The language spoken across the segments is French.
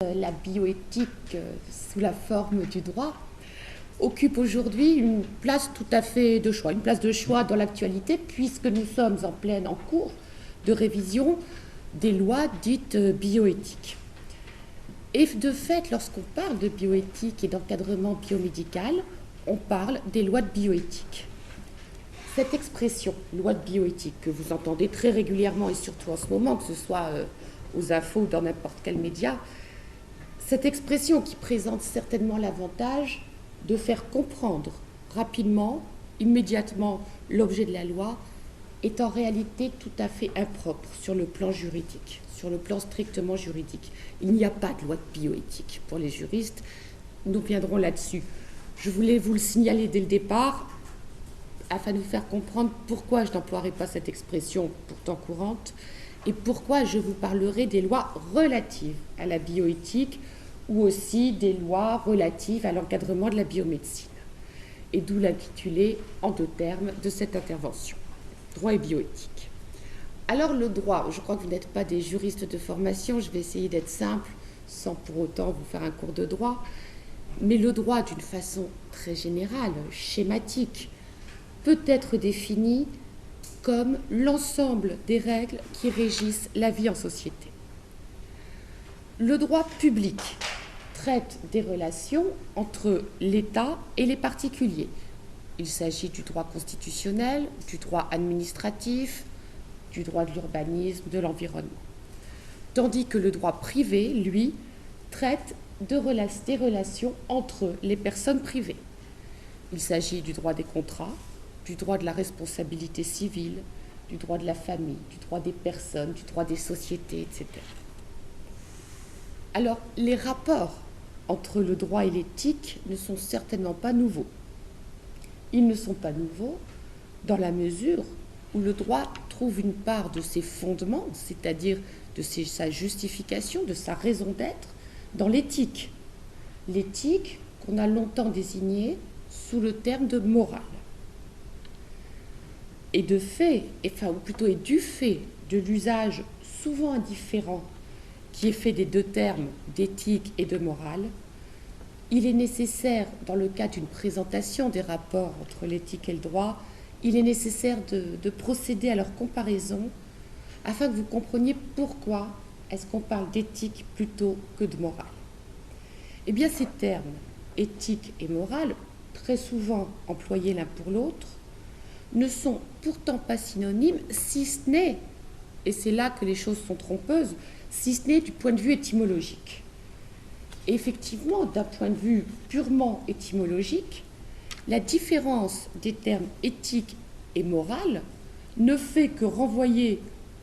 La bioéthique sous la forme du droit occupe aujourd'hui une place tout à fait de choix, une place de choix dans l'actualité puisque nous sommes en cours de révision des lois dites bioéthiques. Et de fait, lorsqu'on parle de bioéthique et d'encadrement biomédical, on parle des lois de bioéthique. Cette expression, loi de bioéthique, que vous entendez très régulièrement et surtout en ce moment, que ce soit aux infos ou dans n'importe quel média, cette expression qui présente certainement l'avantage de faire comprendre rapidement, immédiatement l'objet de la loi, est en réalité tout à fait impropre sur le plan juridique, sur le plan strictement juridique. Il n'y a pas de loi de bioéthique pour les juristes, nous viendrons là-dessus. Je voulais vous le signaler dès le départ, afin de vous faire comprendre pourquoi je n'emploierai pas cette expression pourtant courante, et pourquoi je vous parlerai des lois relatives à la bioéthique ou aussi des lois relatives à l'encadrement de la biomédecine. Et d'où l'intitulé en 2 termes de cette intervention, droit et bioéthique. Alors le droit, je crois que vous n'êtes pas des juristes de formation, je vais essayer d'être simple sans pour autant vous faire un cours de droit, mais le droit d'une façon très générale, schématique, peut être défini comme l'ensemble des règles qui régissent la vie en société. Le droit public traite des relations entre l'État et les particuliers. Il s'agit du droit constitutionnel, du droit administratif, du droit de l'urbanisme, de l'environnement. Tandis que le droit privé, lui, traite des relations entre les personnes privées. Il s'agit du droit des contrats, du droit de la responsabilité civile, du droit de la famille, du droit des personnes, du droit des sociétés, etc. Alors, les rapports entre le droit et l'éthique ne sont certainement pas nouveaux. Ils ne sont pas nouveaux dans la mesure où le droit trouve une part de ses fondements, c'est-à-dire de sa justification, de sa raison d'être, dans l'éthique. L'éthique qu'on a longtemps désignée sous le terme de morale. Et de fait, ou plutôt du fait de l'usage souvent indifférent qui est fait des 2 termes d'éthique et de morale, il est nécessaire, dans le cas d'une présentation des rapports entre l'éthique et le droit, il est nécessaire de procéder à leur comparaison afin que vous compreniez pourquoi est-ce qu'on parle d'éthique plutôt que de morale. Eh bien, ces termes, éthique et morale, très souvent employés l'un pour l'autre, ne sont pourtant pas synonymes, si ce n'est, et c'est là que les choses sont trompeuses, si ce n'est du point de vue étymologique. Et effectivement, d'un point de vue purement étymologique, la différence des termes éthique et morale ne fait que renvoyer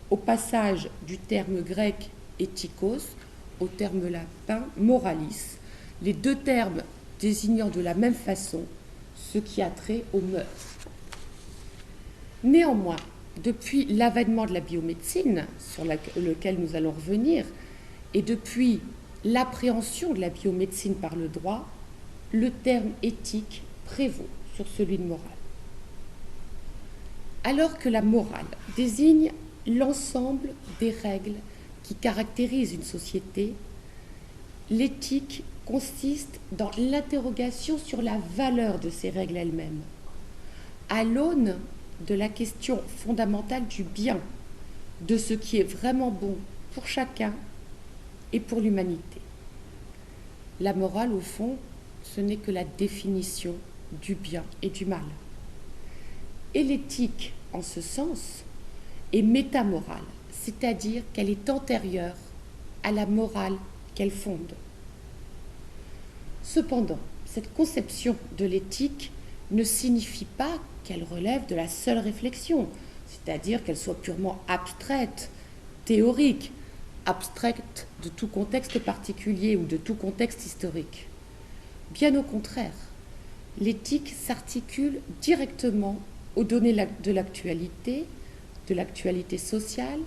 au passage du terme grec éthikos au terme latin moralis, les 2 termes désignant de la même façon ce qui a trait aux mœurs. Néanmoins, depuis l'avènement de la biomédecine, sur lequel nous allons revenir, et depuis l'appréhension de la biomédecine par le droit, le terme éthique prévaut sur celui de morale. Alors que la morale désigne l'ensemble des règles qui caractérisent une société, l'éthique consiste dans l'interrogation sur la valeur de ces règles elles-mêmes, à l'aune de la question fondamentale du bien, de ce qui est vraiment bon pour chacun et pour l'humanité. La morale, au fond, ce n'est que la définition du bien et du mal. Et l'éthique, en ce sens, est métamorale, c'est-à-dire qu'elle est antérieure à la morale qu'elle fonde. Cependant, cette conception de l'éthique ne signifie pas qu'elle relève de la seule réflexion, c'est-à-dire qu'elle soit purement abstraite, théorique, abstraite de tout contexte particulier ou de tout contexte historique. Bien au contraire, l'éthique s'articule directement aux données de l'actualité sociale,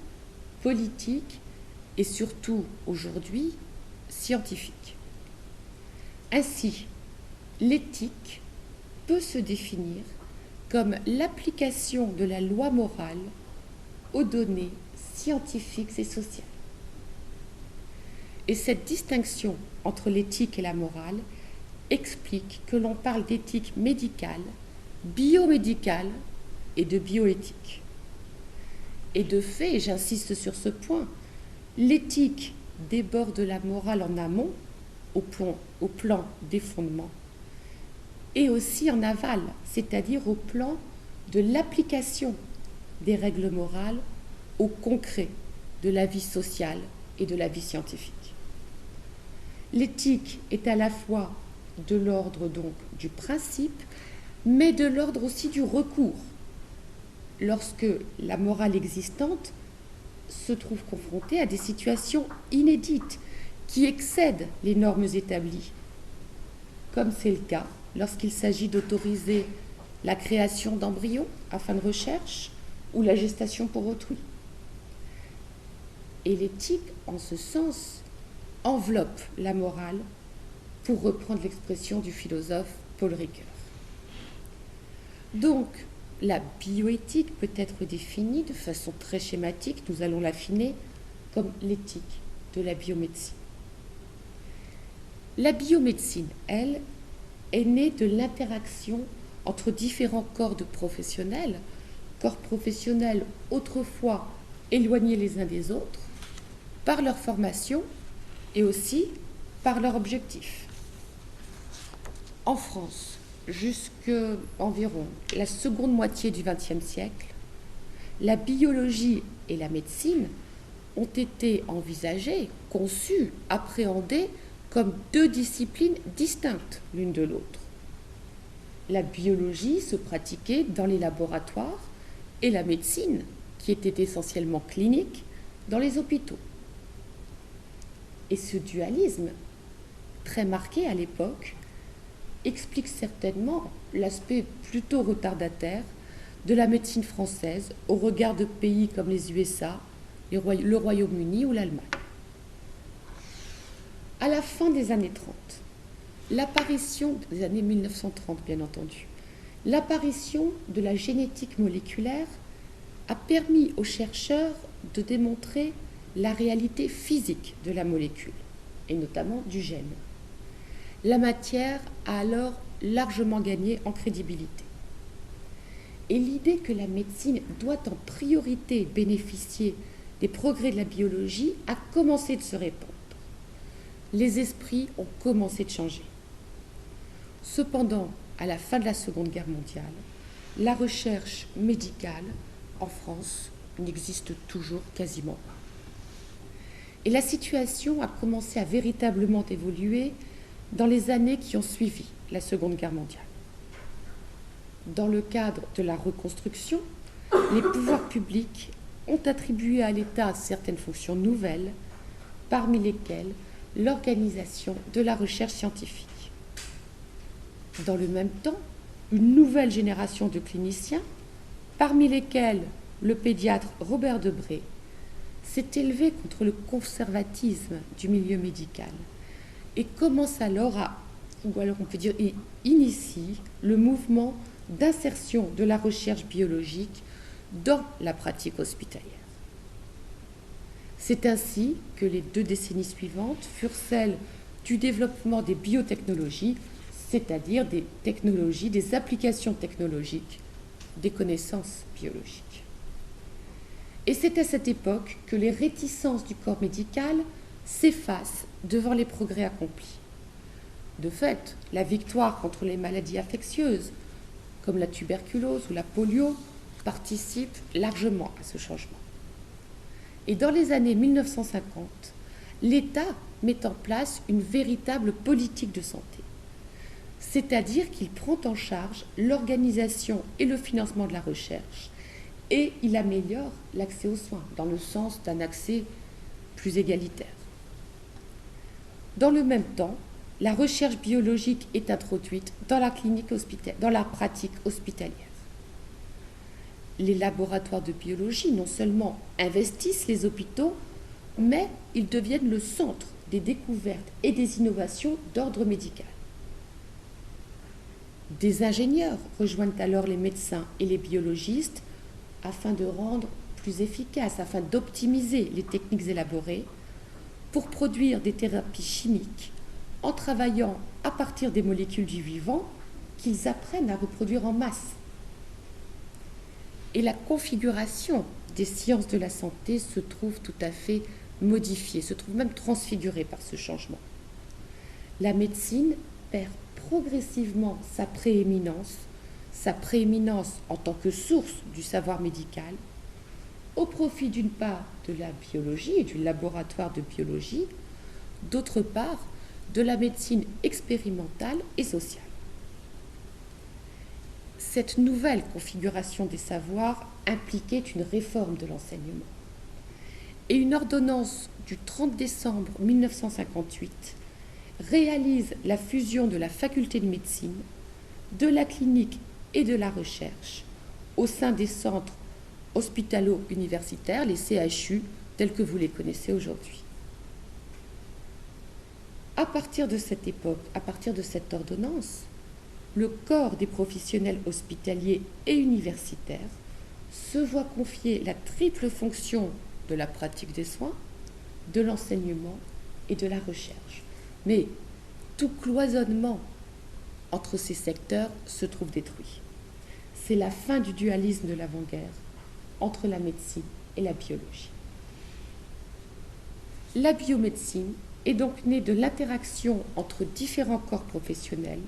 politique et surtout aujourd'hui scientifique. Ainsi, l'éthique peut se définir comme l'application de la loi morale aux données scientifiques et sociales. Et cette distinction entre l'éthique et la morale explique que l'on parle d'éthique médicale, biomédicale et de bioéthique. Et de fait, et j'insiste sur ce point, l'éthique déborde la morale en amont, au plan des fondements, et aussi en aval, c'est-à-dire au plan de l'application des règles morales au concret de la vie sociale et de la vie scientifique. L'éthique est à la fois de l'ordre donc du principe, mais de l'ordre aussi du recours, lorsque la morale existante se trouve confrontée à des situations inédites qui excèdent les normes établies, comme c'est le cas lorsqu'il s'agit d'autoriser la création d'embryons à fin de recherche ou la gestation pour autrui. Et l'éthique, en ce sens, enveloppe la morale, pour reprendre l'expression du philosophe Paul Ricoeur. Donc, la bioéthique peut être définie de façon très schématique, nous allons l'affiner, comme l'éthique de la biomédecine. La biomédecine, elle, est née de l'interaction entre différents corps professionnels autrefois éloignés les uns des autres, par leur formation et aussi par leur objectif. En France, jusqu'à environ la seconde moitié du XXe siècle, la biologie et la médecine ont été envisagées, conçues, appréhendées comme deux disciplines distinctes l'une de l'autre. La biologie se pratiquait dans les laboratoires et la médecine, qui était essentiellement clinique, dans les hôpitaux. Et ce dualisme, très marqué à l'époque, explique certainement l'aspect plutôt retardataire de la médecine française au regard de pays comme les USA, le Royaume-Uni ou l'Allemagne. À la fin des années 30, l'apparition des années 1930 bien entendu, l'apparition de la génétique moléculaire a permis aux chercheurs de démontrer la réalité physique de la molécule, et notamment du gène. La matière a alors largement gagné en crédibilité. Et l'idée que la médecine doit en priorité bénéficier des progrès de la biologie a commencé de se répandre. Les esprits ont commencé de changer. Cependant, à la fin de la Seconde Guerre mondiale, la recherche médicale en France n'existe toujours quasiment pas. Et la situation a commencé à véritablement évoluer dans les années qui ont suivi la Seconde Guerre mondiale. Dans le cadre de la reconstruction, les pouvoirs publics ont attribué à l'État certaines fonctions nouvelles, parmi lesquelles l'organisation de la recherche scientifique. Dans le même temps, une nouvelle génération de cliniciens, parmi lesquels le pédiatre Robert Debré, s'est élevée contre le conservatisme du milieu médical et commence alors on peut dire, initie le mouvement d'insertion de la recherche biologique dans la pratique hospitalière. C'est ainsi que les 2 décennies suivantes furent celles du développement des biotechnologies, c'est-à-dire des technologies, des applications technologiques des connaissances biologiques. Et c'est à cette époque que les réticences du corps médical s'effacent devant les progrès accomplis. De fait, la victoire contre les maladies infectieuses, comme la tuberculose ou la polio, participe largement à ce changement. Et dans les années 1950, l'État met en place une véritable politique de santé, c'est-à-dire qu'il prend en charge l'organisation et le financement de la recherche et il améliore l'accès aux soins dans le sens d'un accès plus égalitaire. Dans le même temps, la recherche biologique est introduite dans la pratique hospitalière. Les laboratoires de biologie non seulement investissent les hôpitaux, mais ils deviennent le centre des découvertes et des innovations d'ordre médical. Des ingénieurs rejoignent alors les médecins et les biologistes afin de rendre plus efficaces, afin d'optimiser les techniques élaborées, pour produire des thérapies chimiques en travaillant à partir des molécules du vivant qu'ils apprennent à reproduire en masse. Et la configuration des sciences de la santé se trouve tout à fait modifiée, se trouve même transfigurée par ce changement. La médecine perd progressivement sa prééminence en tant que source du savoir médical, au profit d'une part de la biologie et du laboratoire de biologie, d'autre part de la médecine expérimentale et sociale. Cette nouvelle configuration des savoirs impliquait une réforme de l'enseignement. Et une ordonnance du 30 décembre 1958 réalise la fusion de la faculté de médecine, de la clinique et de la recherche au sein des centres hospitalo-universitaires, les CHU, tels que vous les connaissez aujourd'hui. À partir de cette époque, à partir de cette ordonnance, le corps des professionnels hospitaliers et universitaires se voit confier la triple fonction de la pratique des soins, de l'enseignement et de la recherche. Mais tout cloisonnement entre ces secteurs se trouve détruit. C'est la fin du dualisme de l'avant-guerre entre la médecine et la biologie. La biomédecine est donc née de l'interaction entre différents corps professionnels,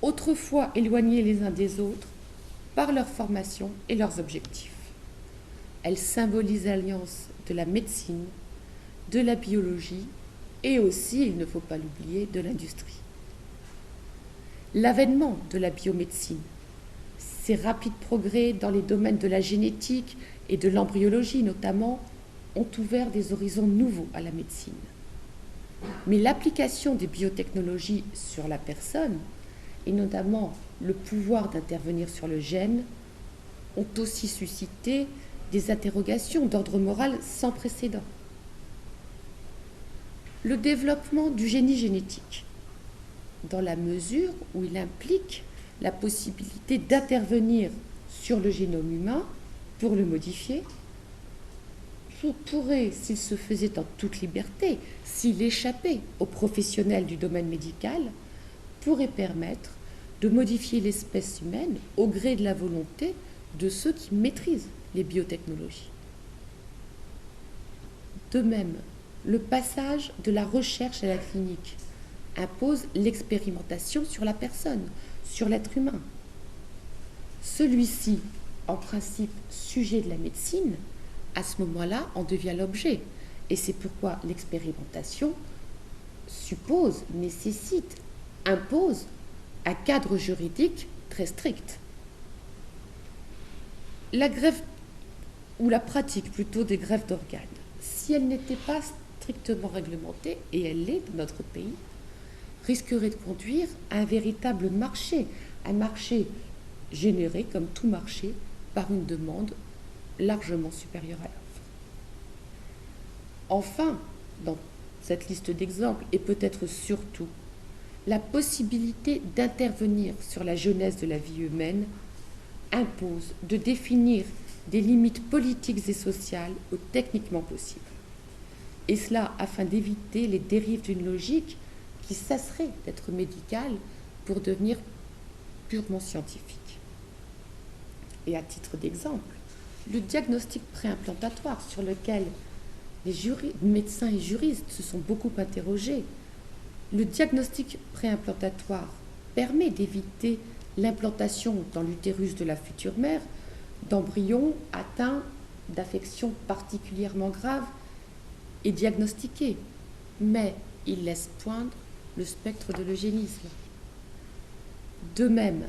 autrefois éloignés les uns des autres par leur formation et leurs objectifs. Elle symbolise l'alliance de la médecine, de la biologie et aussi, il ne faut pas l'oublier, de l'industrie. L'avènement de la biomédecine, ces rapides progrès dans les domaines de la génétique et de l'embryologie notamment, ont ouvert des horizons nouveaux à la médecine. Mais l'application des biotechnologies sur la personne, et notamment le pouvoir d'intervenir sur le gène, ont aussi suscité des interrogations d'ordre moral sans précédent. Le développement du génie génétique, dans la mesure où il implique la possibilité d'intervenir sur le génome humain pour le modifier, pourrait, s'il se faisait en toute liberté, s'il échappait aux professionnels du domaine médical, pourrait permettre de modifier l'espèce humaine au gré de la volonté de ceux qui maîtrisent les biotechnologies. De même, le passage de la recherche à la clinique impose l'expérimentation sur la personne, sur l'être humain. Celui-ci, en principe sujet de la médecine, à ce moment-là, en devient l'objet. Et c'est pourquoi l'expérimentation suppose, nécessite, impose un cadre juridique très strict. La greffe, ou la pratique plutôt des greffes d'organes, si elle n'était pas strictement réglementée, et elle l'est dans notre pays, risquerait de conduire à un véritable marché, un marché généré, comme tout marché, par une demande largement supérieure à l'offre. Enfin, dans cette liste d'exemples, et peut-être surtout, la possibilité d'intervenir sur la jeunesse de la vie humaine impose de définir des limites politiques et sociales au techniquement possible. Et cela afin d'éviter les dérives d'une logique qui cesserait d'être médicale pour devenir purement scientifique. Et à titre d'exemple, le diagnostic préimplantatoire sur lequel les médecins et juristes se sont beaucoup interrogés, le diagnostic préimplantatoire permet d'éviter l'implantation dans l'utérus de la future mère d'embryons atteints d'affections particulièrement graves et diagnostiqués, mais il laisse poindre le spectre de l'eugénisme. De même,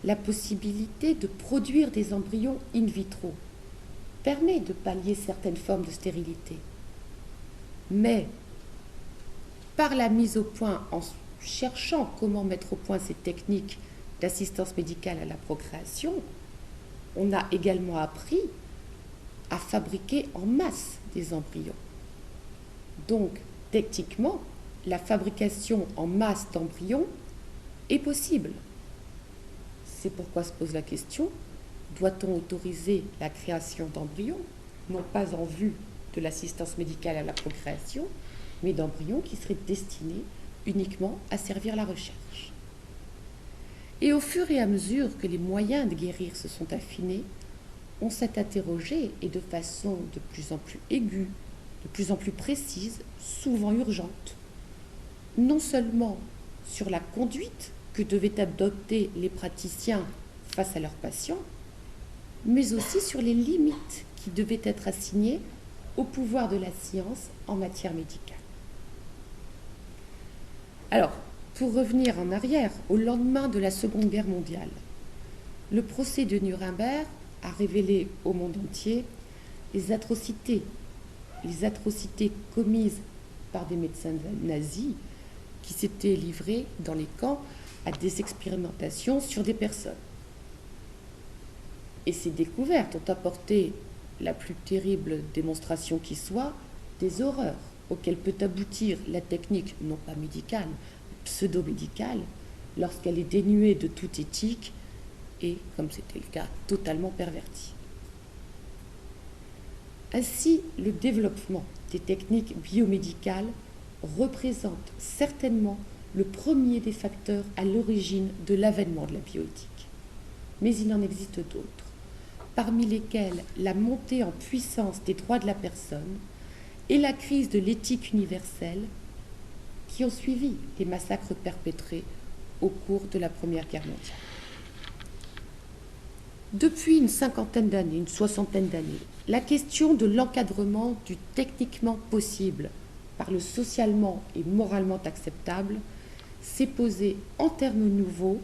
la possibilité de produire des embryons in vitro permet de pallier certaines formes de stérilité. Mais, par la mise au point, en cherchant comment mettre au point ces techniques d'assistance médicale à la procréation, on a également appris à fabriquer en masse des embryons. Donc, techniquement, la fabrication en masse d'embryons est possible. C'est pourquoi se pose la question, doit-on autoriser la création d'embryons, non pas en vue de l'assistance médicale à la procréation, mais d'embryons qui seraient destinés uniquement à servir la recherche. Et au fur et à mesure que les moyens de guérir se sont affinés, on s'est interrogé, et de façon de plus en plus aiguë, de plus en plus précise, souvent urgente, non seulement sur la conduite que devaient adopter les praticiens face à leurs patients, mais aussi sur les limites qui devaient être assignées au pouvoir de la science en matière médicale. Alors, pour revenir en arrière, au lendemain de la Seconde Guerre mondiale, le procès de Nuremberg a révélé au monde entier les atrocités commises par des médecins nazis qui s'étaient livrés dans les camps à des expérimentations sur des personnes. Et ces découvertes ont apporté la plus terrible démonstration qui soit des horreurs auxquelles peut aboutir la technique, non pas médicale, pseudo-médicale, lorsqu'elle est dénuée de toute éthique et, comme c'était le cas, totalement pervertie. Ainsi, le développement des techniques biomédicales représente certainement le premier des facteurs à l'origine de l'avènement de la bioéthique. Mais il en existe d'autres, parmi lesquels la montée en puissance des droits de la personne et la crise de l'éthique universelle qui ont suivi les massacres perpétrés au cours de la Première Guerre mondiale. Depuis une cinquantaine d'années, une soixantaine d'années, la question de l'encadrement du techniquement possible par le socialement et moralement acceptable s'est posée en termes nouveaux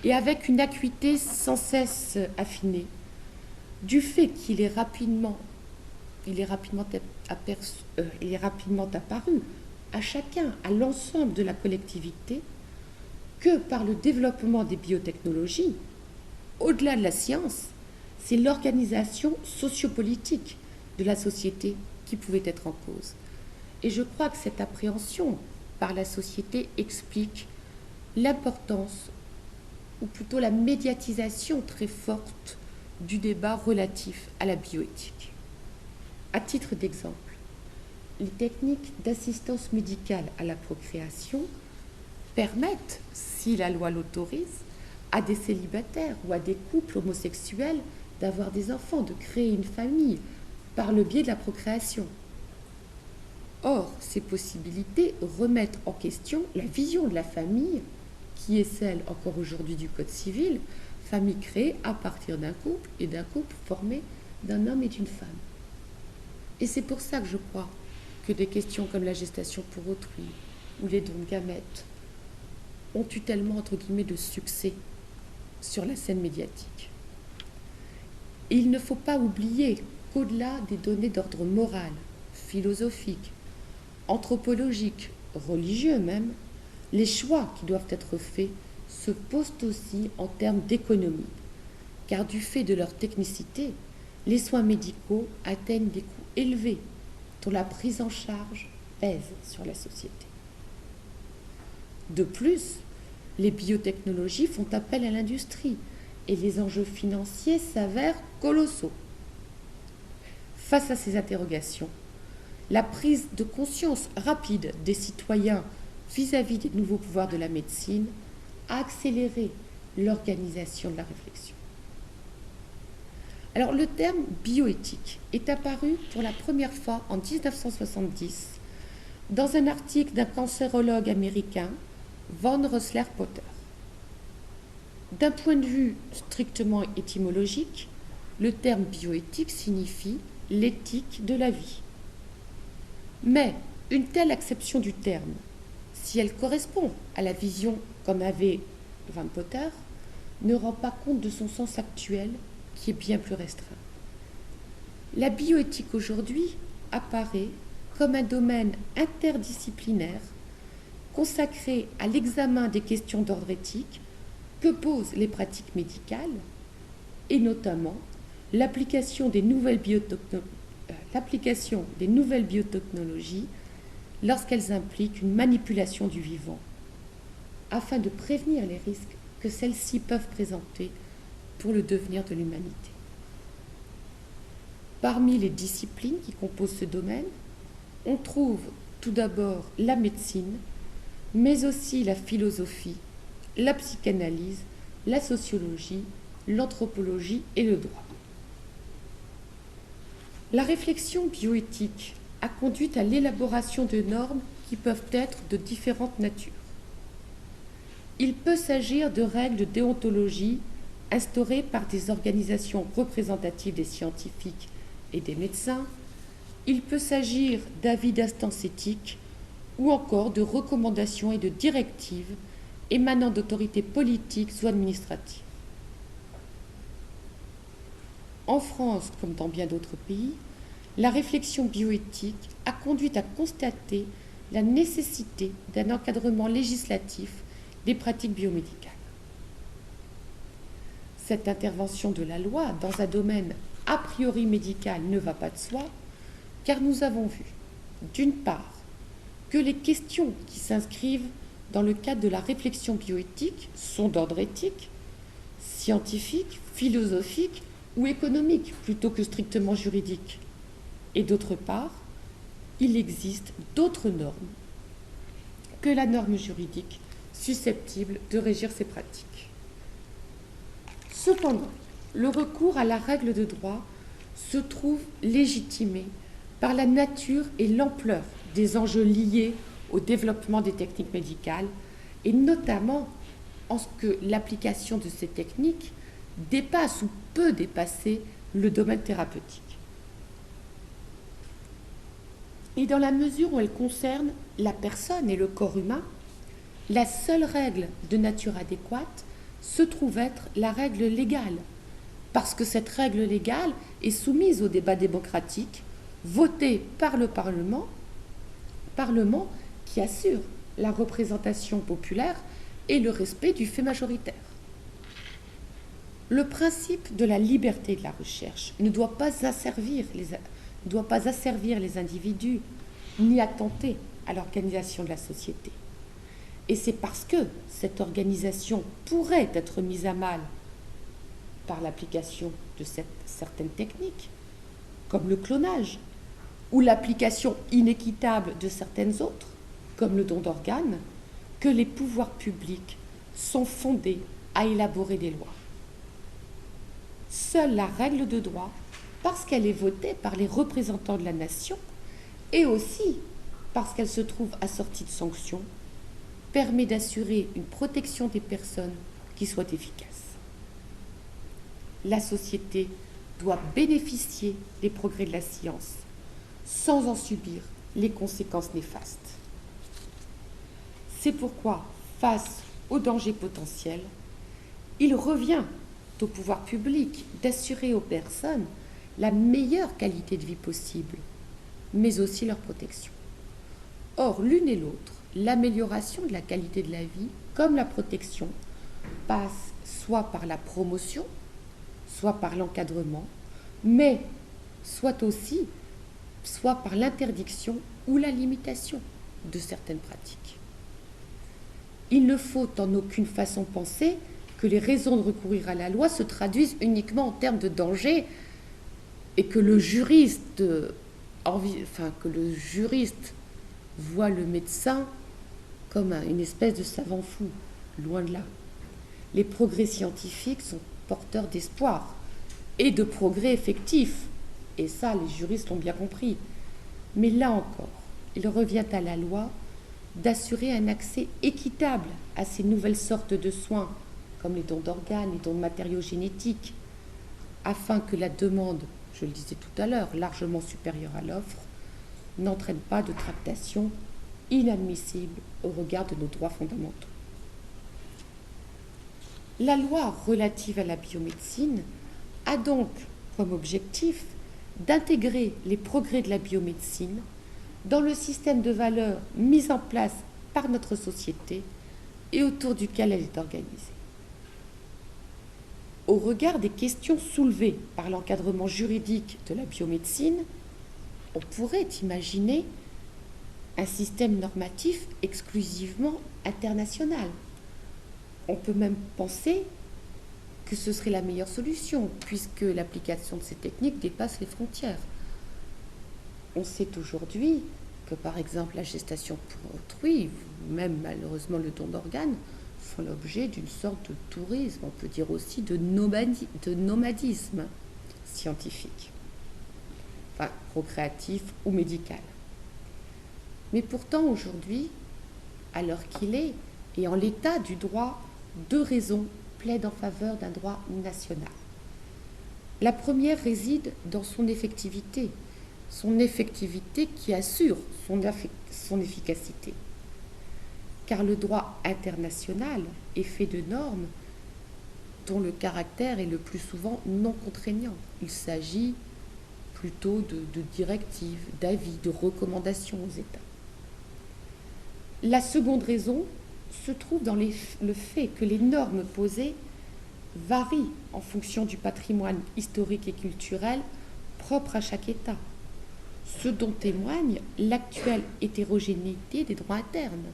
et avec une acuité sans cesse affinée, du fait qu'il est rapidement apparu à chacun, à l'ensemble de la collectivité, que par le développement des biotechnologies, au-delà de la science, c'est l'organisation sociopolitique de la société qui pouvait être en cause. Et je crois que cette appréhension par la société explique l'importance, ou plutôt la médiatisation très forte du débat relatif à la bioéthique. À titre d'exemple, les techniques d'assistance médicale à la procréation permettent, si la loi l'autorise, à des célibataires ou à des couples homosexuels d'avoir des enfants, de créer une famille par le biais de la procréation. Or, ces possibilités remettent en question la vision de la famille, qui est celle encore aujourd'hui du Code civil, famille créée à partir d'un couple et d'un couple formé d'un homme et d'une femme. Et c'est pour ça que je crois que des questions comme la gestation pour autrui ou les dons de gamètes ont eu tellement, entre guillemets, de succès sur la scène médiatique. Et il ne faut pas oublier qu'au-delà des données d'ordre moral, philosophique, anthropologique, religieux même, les choix qui doivent être faits se posent aussi en termes d'économie, car du fait de leur technicité, les soins médicaux atteignent des coûts élevés dont la prise en charge pèse sur la société. De plus, les biotechnologies font appel à l'industrie et les enjeux financiers s'avèrent colossaux. Face à ces interrogations, la prise de conscience rapide des citoyens vis-à-vis des nouveaux pouvoirs de la médecine a accéléré l'organisation de la réflexion. Alors, le terme bioéthique est apparu pour la première fois en 1970 dans un article d'un cancérologue américain, Von Roessler-Potter. D'un point de vue strictement étymologique, le terme bioéthique signifie l'éthique de la vie. Mais une telle acception du terme, si elle correspond à la vision qu'en avait Van Potter, ne rend pas compte de son sens actuel qui est bien plus restreint. La bioéthique aujourd'hui apparaît comme un domaine interdisciplinaire consacré à l'examen des questions d'ordre éthique que posent les pratiques médicales et notamment l'application des nouvelles biotechnologies lorsqu'elles impliquent une manipulation du vivant, afin de prévenir les risques que celles-ci peuvent présenter pour le devenir de l'humanité. Parmi les disciplines qui composent ce domaine, on trouve tout d'abord la médecine, mais aussi la philosophie, la psychanalyse, la sociologie, l'anthropologie et le droit. La réflexion bioéthique a conduit à l'élaboration de normes qui peuvent être de différentes natures. Il peut s'agir de règles de déontologie instaurées par des organisations représentatives des scientifiques et des médecins. Il peut s'agir d'avis d'instances éthiques ou encore de recommandations et de directives émanant d'autorités politiques ou administratives. En France, comme dans bien d'autres pays, la réflexion bioéthique a conduit à constater la nécessité d'un encadrement législatif des pratiques biomédicales. Cette intervention de la loi dans un domaine a priori médical ne va pas de soi, car nous avons vu, d'une part, que les questions qui s'inscrivent dans le cadre de la réflexion bioéthique sont d'ordre éthique, scientifique, philosophique ou économique plutôt que strictement juridique. Et d'autre part, il existe d'autres normes que la norme juridique susceptible de régir ces pratiques. Cependant, le recours à la règle de droit se trouve légitimé par la nature et l'ampleur des enjeux liés au développement des techniques médicales et notamment en ce que l'application de ces techniques dépasse ou peut dépasser le domaine thérapeutique. Et dans la mesure où elle concerne la personne et le corps humain, la seule règle de nature adéquate se trouve être la règle légale, parce que cette règle légale est soumise au débat démocratique, votée par le Parlement qui assure la représentation populaire et le respect du fait majoritaire. Le principe de la liberté de la recherche ne doit pas asservir les individus ni attenter à l'organisation de la société. Et c'est parce que cette organisation pourrait être mise à mal par l'application de certaines techniques, comme le clonage, ou l'application inéquitable de certaines autres, comme le don d'organes, que les pouvoirs publics sont fondés à élaborer des lois. Seule la règle de droit, parce qu'elle est votée par les représentants de la nation, et aussi parce qu'elle se trouve assortie de sanctions, permet d'assurer une protection des personnes qui soit efficace. La société doit bénéficier des progrès de la science sans en subir les conséquences néfastes. C'est pourquoi, face aux dangers potentiels, il revient au pouvoir public d'assurer aux personnes la meilleure qualité de vie possible, mais aussi leur protection. Or, l'une et l'autre, l'amélioration de la qualité de la vie comme la protection passe soit par la promotion, soit par l'encadrement, mais soit par l'interdiction ou la limitation de certaines pratiques. Il ne faut en aucune façon penser que les raisons de recourir à la loi se traduisent uniquement en termes de danger et que le juriste voit le médecin comme une espèce de savant fou, loin de là. Les progrès scientifiques sont porteurs d'espoir et de progrès effectifs, et ça, les juristes l'ont bien compris. Mais là encore, il revient à la loi d'assurer un accès équitable à ces nouvelles sortes de soins, comme les dons d'organes, les dons de matériaux génétiques, afin que la demande, je le disais tout à l'heure, largement supérieure à l'offre, n'entraîne pas de tractation inadmissible au regard de nos droits fondamentaux. La loi relative à la biomédecine a donc comme objectif d'intégrer les progrès de la biomédecine dans le système de valeurs mis en place par notre société et autour duquel elle est organisée. Au regard des questions soulevées par l'encadrement juridique de la biomédecine, on pourrait imaginer un système normatif exclusivement international. On peut même penser que ce serait la meilleure solution, puisque l'application de ces techniques dépasse les frontières. On sait aujourd'hui que, par exemple, la gestation pour autrui, ou même malheureusement le don d'organes, font l'objet d'une sorte de tourisme, on peut dire aussi de nomadisme scientifique, enfin procréatif ou médical. Mais pourtant, aujourd'hui, à l'heure qu'il est, et en l'état du droit, deux raisons plaident en faveur d'un droit national. La première réside dans son effectivité qui assure son efficacité. Car le droit international est fait de normes dont le caractère est le plus souvent non contraignant. Il s'agit plutôt de directives, d'avis, de recommandations aux États. La seconde raison se trouve dans le fait que les normes posées varient en fonction du patrimoine historique et culturel propre à chaque État, ce dont témoigne l'actuelle hétérogénéité des droits internes.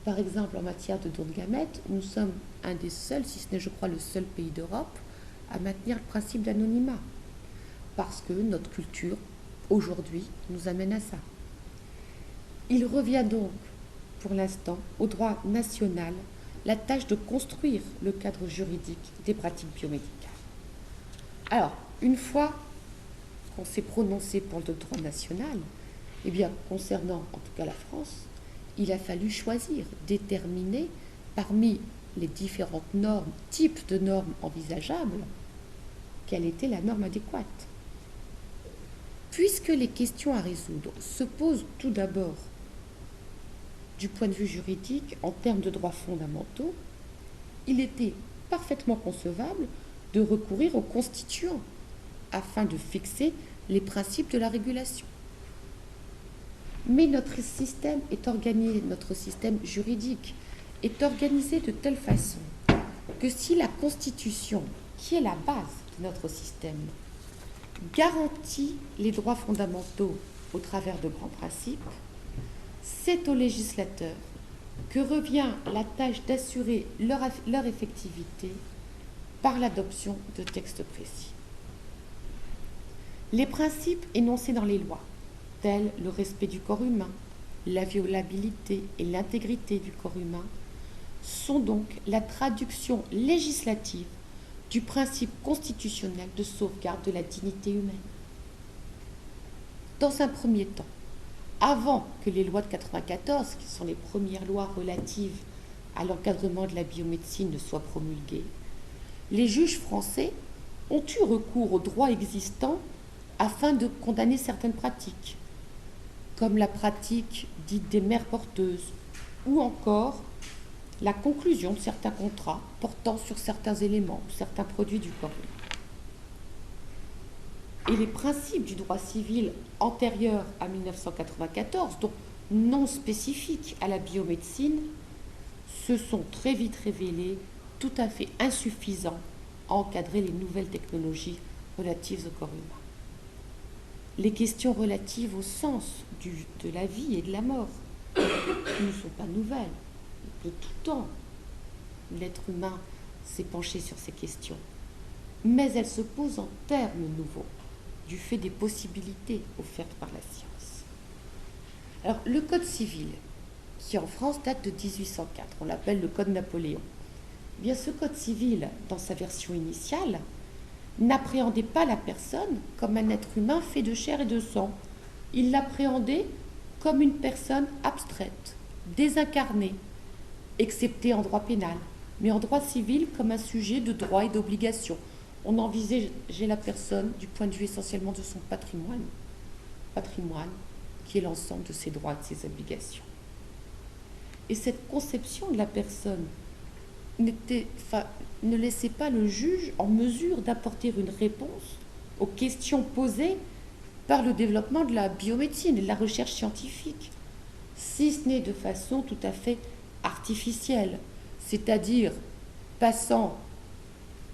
Par exemple, en matière de don de gamètes, nous sommes un des seuls, si ce n'est, je crois, le seul pays d'Europe à maintenir le principe d'anonymat, parce que notre culture, aujourd'hui, nous amène à ça. Il revient donc, pour l'instant, au droit national, la tâche de construire le cadre juridique des pratiques biomédicales. Alors, une fois qu'on s'est prononcé pour le droit national, eh bien, concernant en tout cas la France, il a fallu choisir, déterminer parmi les différentes normes, types de normes envisageables, quelle était la norme adéquate. Puisque les questions à résoudre se posent tout d'abord du point de vue juridique en termes de droits fondamentaux, il était parfaitement concevable de recourir aux constituants afin de fixer les principes de la régulation. Mais notre système juridique est organisé de telle façon que si la Constitution, qui est la base de notre système, garantit les droits fondamentaux au travers de grands principes, c'est au législateur que revient la tâche d'assurer leur effectivité par l'adoption de textes précis. Les principes énoncés dans les lois, tels le respect du corps humain, la violabilité et l'intégrité du corps humain, sont donc la traduction législative du principe constitutionnel de sauvegarde de la dignité humaine. Dans un premier temps, avant que les lois de 1994, qui sont les premières lois relatives à l'encadrement de la biomédecine, ne soient promulguées, les juges français ont eu recours aux droits existants afin de condamner certaines pratiques, comme la pratique dite des mères porteuses, ou encore la conclusion de certains contrats portant sur certains éléments ou certains produits du corps humain. Et les principes du droit civil antérieurs à 1994, donc non spécifiques à la biomédecine, se sont très vite révélés tout à fait insuffisants à encadrer les nouvelles technologies relatives au corps humain. Les questions relatives au sens de la vie et de la mort ne sont pas nouvelles. De tout temps, l'être humain s'est penché sur ces questions. Mais elles se posent en termes nouveaux, du fait des possibilités offertes par la science. Alors, le Code civil, qui en France date de 1804, on l'appelle le Code Napoléon. Eh bien, ce Code civil, dans sa version initiale, n'appréhendait pas la personne comme un être humain fait de chair et de sang. Il l'appréhendait comme une personne abstraite, désincarnée, excepté en droit pénal, mais en droit civil comme un sujet de droit et d'obligation. On envisageait la personne du point de vue essentiellement de son patrimoine qui est l'ensemble de ses droits et de ses obligations. Et cette conception de la personne ne laissait pas le juge en mesure d'apporter une réponse aux questions posées par le développement de la biomédecine et de la recherche scientifique, si ce n'est de façon tout à fait artificielle, c'est-à-dire passant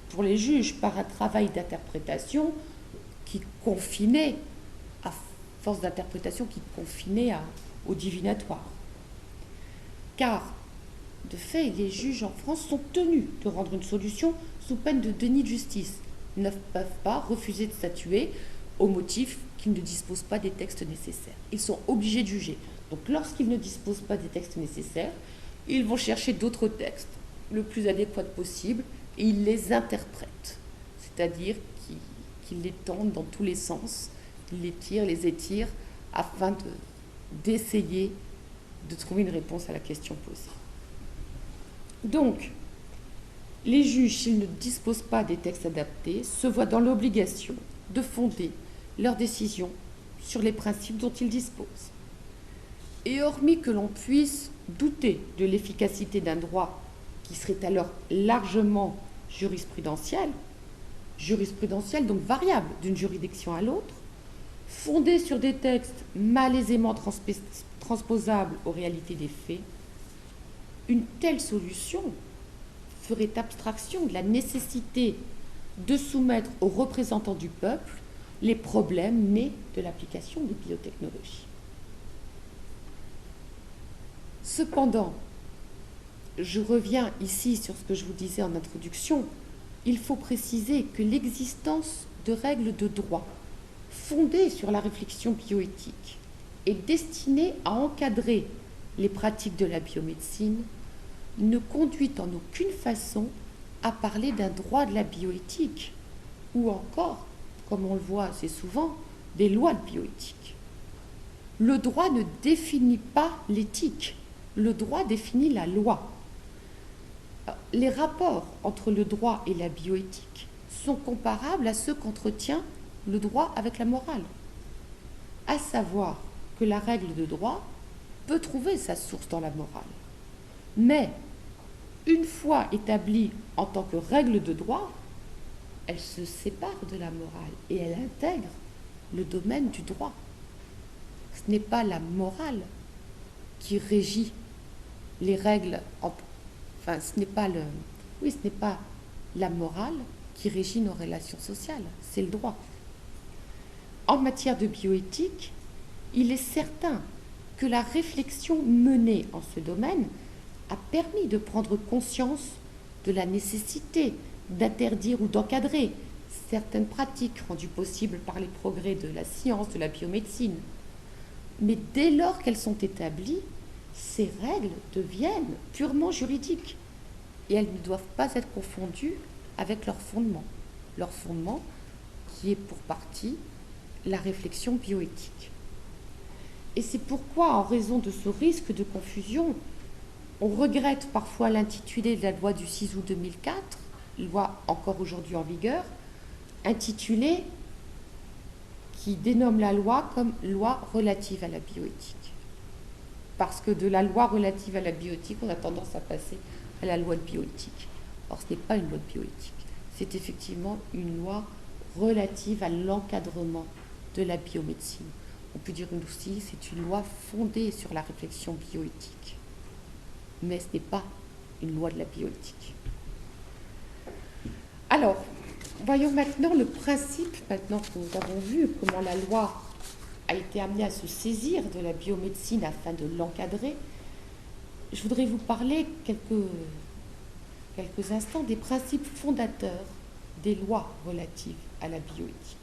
pour les juges par un travail d'interprétation qui confinait, à force d'interprétation, qui confinait au divinatoire. Car De fait, les juges en France sont tenus de rendre une solution sous peine de déni de justice. Ils ne peuvent pas refuser de statuer au motif qu'ils ne disposent pas des textes nécessaires. Ils sont obligés de juger. Donc lorsqu'ils ne disposent pas des textes nécessaires, ils vont chercher d'autres textes, le plus adéquat possible, et ils les interprètent. C'est-à-dire qu'ils les tendent dans tous les sens, ils les tirent, les étirent, afin d'essayer de trouver une réponse à la question posée. Donc, les juges, s'ils ne disposent pas des textes adaptés, se voient dans l'obligation de fonder leurs décisions sur les principes dont ils disposent. Et hormis que l'on puisse douter de l'efficacité d'un droit qui serait alors largement jurisprudentiel donc variable d'une juridiction à l'autre, fondé sur des textes malaisément transposables aux réalités des faits, une telle solution ferait abstraction de la nécessité de soumettre aux représentants du peuple les problèmes nés de l'application des biotechnologies. Cependant, je reviens ici sur ce que je vous disais en introduction, il faut préciser que l'existence de règles de droit fondées sur la réflexion bioéthique et destinées à encadrer les pratiques de la biomédecine ne conduit en aucune façon à parler d'un droit de la bioéthique ou encore, comme on le voit assez souvent, des lois de bioéthique. Le droit ne définit pas l'éthique, le droit définit la loi. Les rapports entre le droit et la bioéthique sont comparables à ceux qu'entretient le droit avec la morale, à savoir que la règle de droit peut trouver sa source dans la morale. Mais, une fois établie en tant que règle de droit, elle se sépare de la morale et elle intègre le domaine du droit. Ce n'est pas la morale qui régit les règles, ce n'est pas la morale qui régit nos relations sociales, c'est le droit. En matière de bioéthique, il est certain que la réflexion menée en ce domaine a permis de prendre conscience de la nécessité d'interdire ou d'encadrer certaines pratiques rendues possibles par les progrès de la science, de la biomédecine. Mais dès lors qu'elles sont établies, ces règles deviennent purement juridiques et elles ne doivent pas être confondues avec leur fondement qui est pour partie la réflexion bioéthique. Et c'est pourquoi, en raison de ce risque de confusion, on regrette parfois l'intitulé de la loi du 6 août 2004, loi encore aujourd'hui en vigueur, intitulée qui dénomme la loi comme loi relative à la bioéthique. Parce que de la loi relative à la bioéthique, on a tendance à passer à la loi de bioéthique. Or, ce n'est pas une loi de bioéthique, c'est effectivement une loi relative à l'encadrement de la biomédecine. On peut dire aussi c'est une loi fondée sur la réflexion bioéthique. Mais ce n'est pas une loi de la bioéthique. Alors, voyons maintenant le principe, maintenant que nous avons vu comment la loi a été amenée à se saisir de la biomédecine afin de l'encadrer. Je voudrais vous parler quelques instants des principes fondateurs des lois relatives à la bioéthique.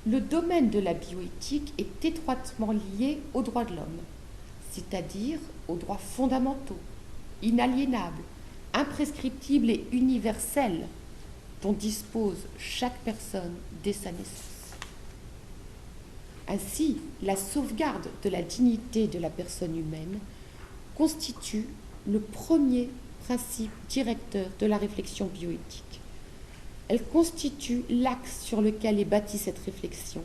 Le domaine de la bioéthique est étroitement lié aux droits de l'homme, c'est-à-dire aux droits fondamentaux, inaliénables, imprescriptibles et universels dont dispose chaque personne dès sa naissance. Ainsi, la sauvegarde de la dignité de la personne humaine constitue le premier principe directeur de la réflexion bioéthique. Elle constitue l'axe sur lequel est bâtie cette réflexion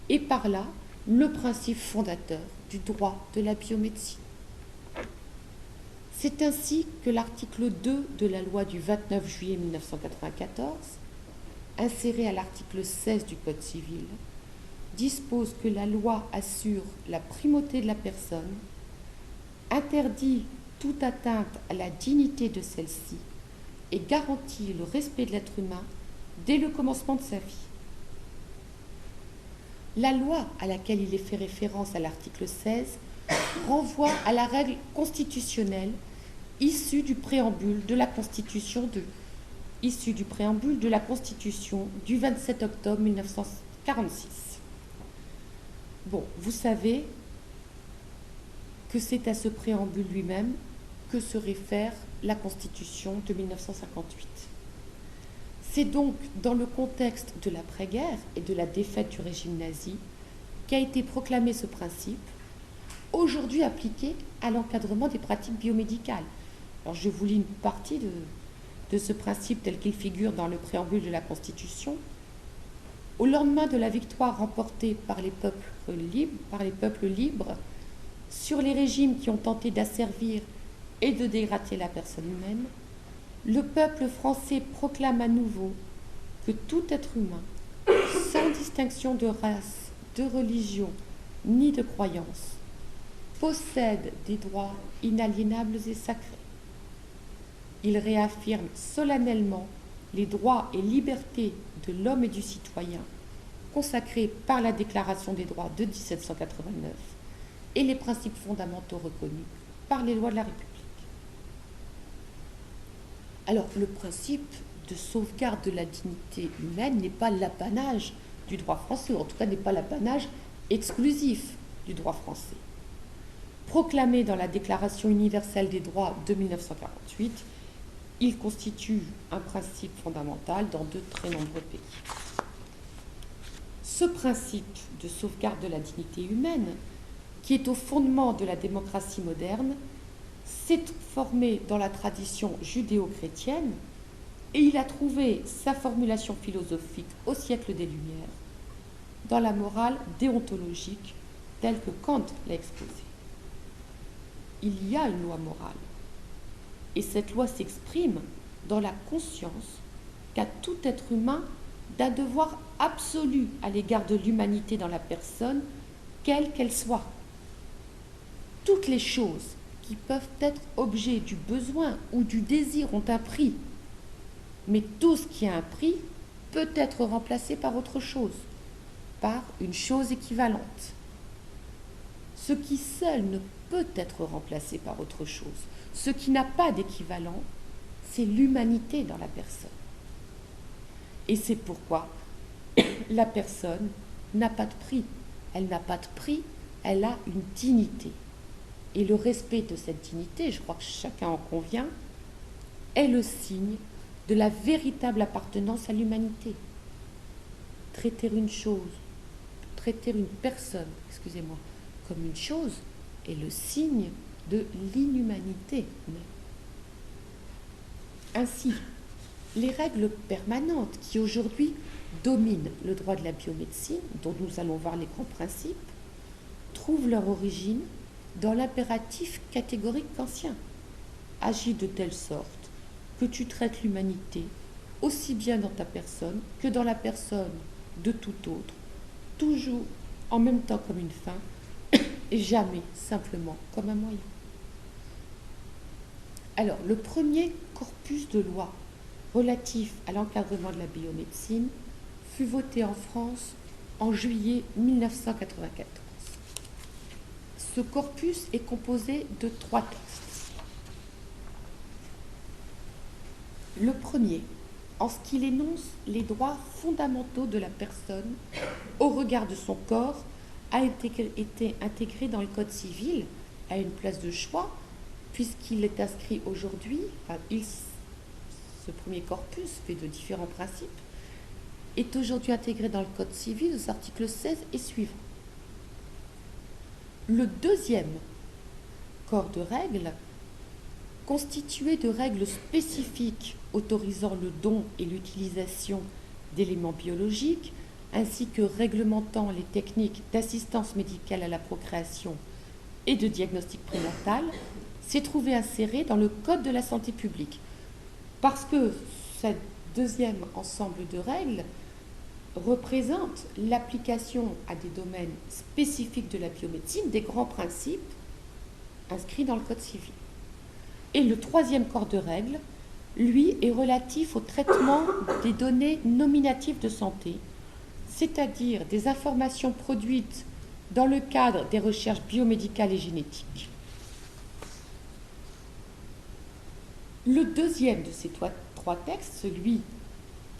et par là le principe fondateur du droit de la biomédecine. C'est ainsi que l'article 2 de la loi du 29 juillet 1994, inséré à l'article 16 du Code civil, dispose que la loi assure la primauté de la personne, interdit toute atteinte à la dignité de celle-ci et garantit le respect de l'être humain dès le commencement de sa vie. La loi à laquelle il est fait référence à l'article 16 renvoie à la règle constitutionnelle issue du préambule de la Constitution du 27 octobre 1946. Bon, vous savez que c'est à ce préambule lui-même que se réfère la Constitution de 1958. C'est donc dans le contexte de l'après-guerre et de la défaite du régime nazi qu'a été proclamé ce principe, aujourd'hui appliqué à l'encadrement des pratiques biomédicales. Alors je vous lis une partie de ce principe tel qu'il figure dans le préambule de la Constitution. Au lendemain de la victoire remportée par les peuples libres sur les régimes qui ont tenté d'asservir et de dégrader la personne humaine, le peuple français proclame à nouveau que tout être humain, sans distinction de race, de religion, ni de croyance, possède des droits inaliénables et sacrés. Il réaffirme solennellement les droits et libertés de l'homme et du citoyen consacrés par la Déclaration des droits de 1789 et les principes fondamentaux reconnus par les lois de la République. Alors, le principe de sauvegarde de la dignité humaine n'est pas l'apanage du droit français, ou en tout cas n'est pas l'apanage exclusif du droit français. Proclamé dans la Déclaration universelle des droits de 1948, il constitue un principe fondamental dans de très nombreux pays. Ce principe de sauvegarde de la dignité humaine, qui est au fondement de la démocratie moderne, s'est formé dans la tradition judéo-chrétienne et il a trouvé sa formulation philosophique au siècle des Lumières dans la morale déontologique telle que Kant l'a exposée. Il y a une loi morale et cette loi s'exprime dans la conscience qu'a tout être humain d'un devoir absolu à l'égard de l'humanité dans la personne, quelle qu'elle soit. Toutes les choses qui peuvent être objet du besoin ou du désir ont un prix, mais tout ce qui a un prix peut être remplacé par autre chose, par une chose équivalente. Ce qui seul ne peut être remplacé par autre chose, ce qui n'a pas d'équivalent, c'est l'humanité dans la personne. Et c'est pourquoi la personne n'a pas de prix. Elle n'a pas de prix, elle a une dignité. Et le respect de cette dignité, je crois que chacun en convient, est le signe de la véritable appartenance à l'humanité. Traiter une personne, comme une chose est le signe de l'inhumanité. Ainsi, les règles permanentes qui aujourd'hui dominent le droit de la biomédecine, dont nous allons voir les grands principes, trouvent leur origine dans l'impératif catégorique kantien. Agis de telle sorte que tu traites l'humanité aussi bien dans ta personne que dans la personne de tout autre, toujours en même temps comme une fin et jamais simplement comme un moyen. Alors, le premier corpus de loi relatif à l'encadrement de la biomédecine fut voté en France en juillet 1994. Ce corpus est composé de 3 textes. Le premier, en ce qu'il énonce les droits fondamentaux de la personne au regard de son corps, a été intégré dans le Code civil à une place de choix, puisqu'il est inscrit aujourd'hui, ce premier corpus, fait de différents principes, est aujourd'hui intégré dans le Code civil aux articles 16 et suivants. Le deuxième corps de règles, constitué de règles spécifiques autorisant le don et l'utilisation d'éléments biologiques, ainsi que réglementant les techniques d'assistance médicale à la procréation et de diagnostic prénatal, s'est trouvé inséré dans le Code de la santé publique. Parce que ce deuxième ensemble de règles représente l'application à des domaines spécifiques de la biomédecine des grands principes inscrits dans le Code civil. Et le troisième corps de règles, lui, est relatif au traitement des données nominatives de santé, c'est-à-dire des informations produites dans le cadre des recherches biomédicales et génétiques. Le deuxième de ces trois textes, celui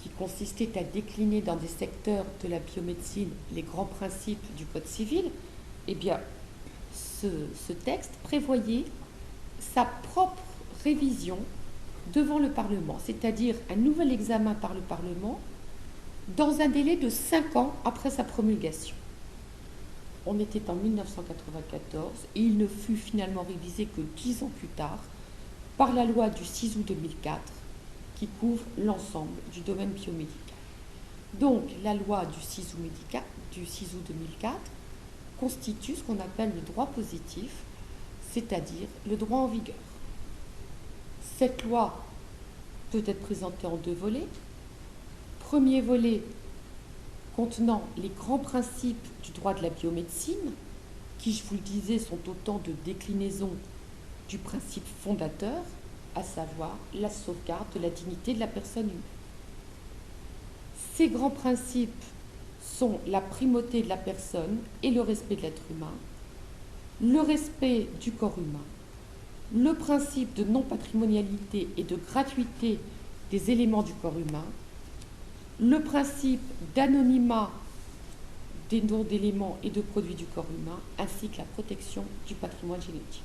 qui consistait à décliner dans des secteurs de la biomédecine les grands principes du Code civil, eh bien, ce texte prévoyait sa propre révision devant le Parlement, c'est-à-dire un nouvel examen par le Parlement dans un délai de 5 ans après sa promulgation. On était en 1994 et il ne fut finalement révisé que 10 ans plus tard par la loi du 6 août 2004 qui couvre l'ensemble du domaine biomédical. Donc la loi du 6 août 2004 constitue ce qu'on appelle le droit positif, c'est-à-dire le droit en vigueur. Cette loi peut être présentée en 2 volets. Premier volet contenant les grands principes du droit de la biomédecine, qui, je vous le disais, sont autant de déclinaisons du principe fondateur, à savoir la sauvegarde de la dignité de la personne humaine. Ces grands principes sont la primauté de la personne et le respect de l'être humain, le respect du corps humain, le principe de non-patrimonialité et de gratuité des éléments du corps humain, le principe d'anonymat des noms d'éléments et de produits du corps humain, ainsi que la protection du patrimoine génétique.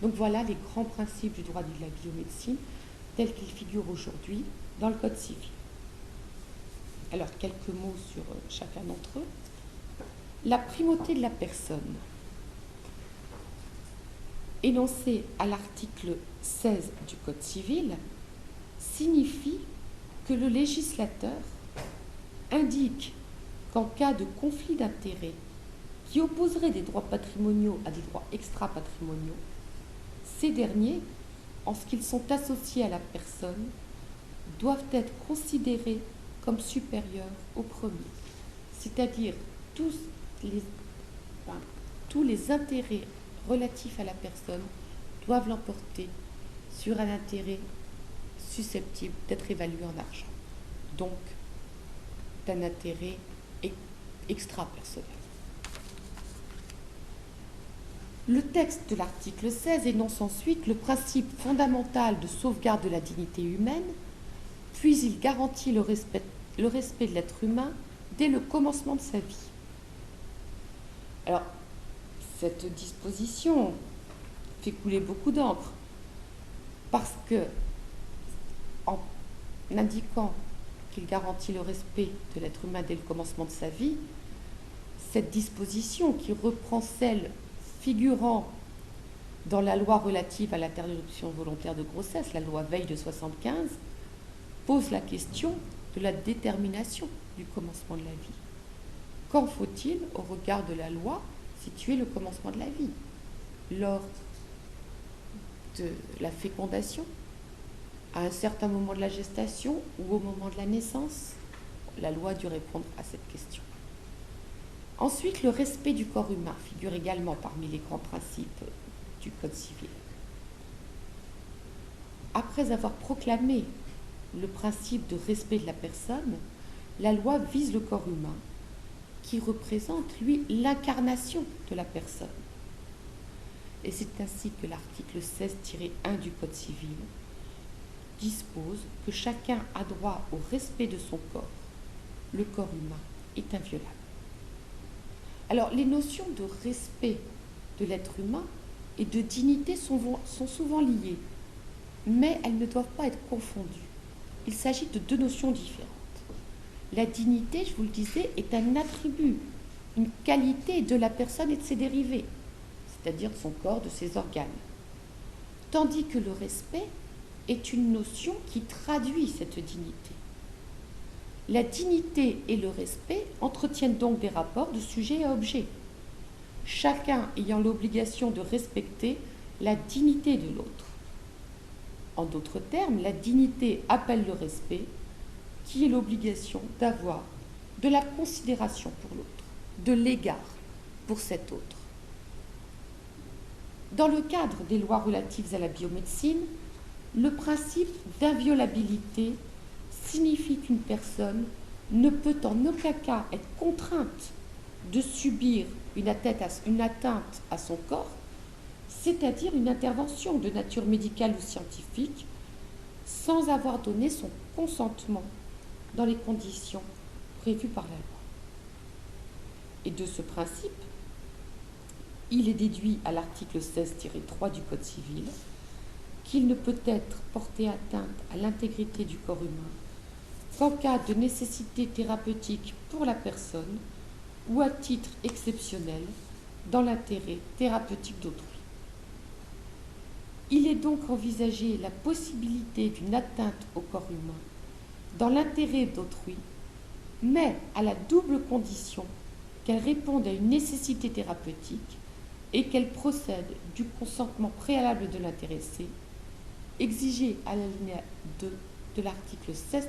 Donc voilà les grands principes du droit de la biomédecine tels qu'ils figurent aujourd'hui dans le Code civil. Alors quelques mots sur chacun d'entre eux. La primauté de la personne, énoncée à l'article 16 du Code civil, signifie que le législateur indique qu'en cas de conflit d'intérêts qui opposerait des droits patrimoniaux à des droits extra-patrimoniaux, ces derniers, en ce qu'ils sont associés à la personne, doivent être considérés comme supérieurs au premier, c'est-à-dire tous les intérêts relatifs à la personne doivent l'emporter sur un intérêt susceptible d'être évalué en argent, donc d'un intérêt extra-personnel. Le texte de l'article 16 énonce ensuite le principe fondamental de sauvegarde de la dignité humaine, puis il garantit le respect de l'être humain dès le commencement de sa vie. Alors, cette disposition fait couler beaucoup d'encre, parce que, en indiquant qu'il garantit le respect de l'être humain dès le commencement de sa vie, cette disposition qui reprend celle figurant dans la loi relative à l'interruption volontaire de grossesse, la loi Veil de 1975, pose la question de la détermination du commencement de la vie. Quand faut-il, au regard de la loi, situer le commencement de la vie? Lors de la fécondation, à un certain moment de la gestation ou au moment de la naissance? La loi a dû répondre à cette question. Ensuite, le respect du corps humain figure également parmi les grands principes du Code civil. Après avoir proclamé le principe de respect de la personne, la loi vise le corps humain, qui représente, lui, l'incarnation de la personne. Et c'est ainsi que l'article 16-1 du Code civil dispose que chacun a droit au respect de son corps. Le corps humain est inviolable. Alors, les notions de respect de l'être humain et de dignité sont souvent liées, mais elles ne doivent pas être confondues. Il s'agit de 2 notions différentes. La dignité, je vous le disais, est un attribut, une qualité de la personne et de ses dérivés, c'est-à-dire de son corps, de ses organes. Tandis que le respect est une notion qui traduit cette dignité. La dignité et le respect entretiennent donc des rapports de sujet à objet, chacun ayant l'obligation de respecter la dignité de l'autre. En d'autres termes, la dignité appelle le respect, qui est l'obligation d'avoir de la considération pour l'autre, de l'égard pour cet autre. Dans le cadre des lois relatives à la biomédecine, le principe d'inviolabilité signifie qu'une personne ne peut en aucun cas être contrainte de subir une atteinte à son corps, c'est-à-dire une intervention de nature médicale ou scientifique, sans avoir donné son consentement dans les conditions prévues par la loi. Et de ce principe, il est déduit à l'article 16-3 du Code civil qu'il ne peut être porté atteinte à l'intégrité du corps humain qu'en cas de nécessité thérapeutique pour la personne ou à titre exceptionnel dans l'intérêt thérapeutique d'autrui. Il est donc envisagé la possibilité d'une atteinte au corps humain dans l'intérêt d'autrui, mais à la double condition qu'elle réponde à une nécessité thérapeutique et qu'elle procède du consentement préalable de l'intéressé, exigé à l'alinéa 2 de l'article 16-3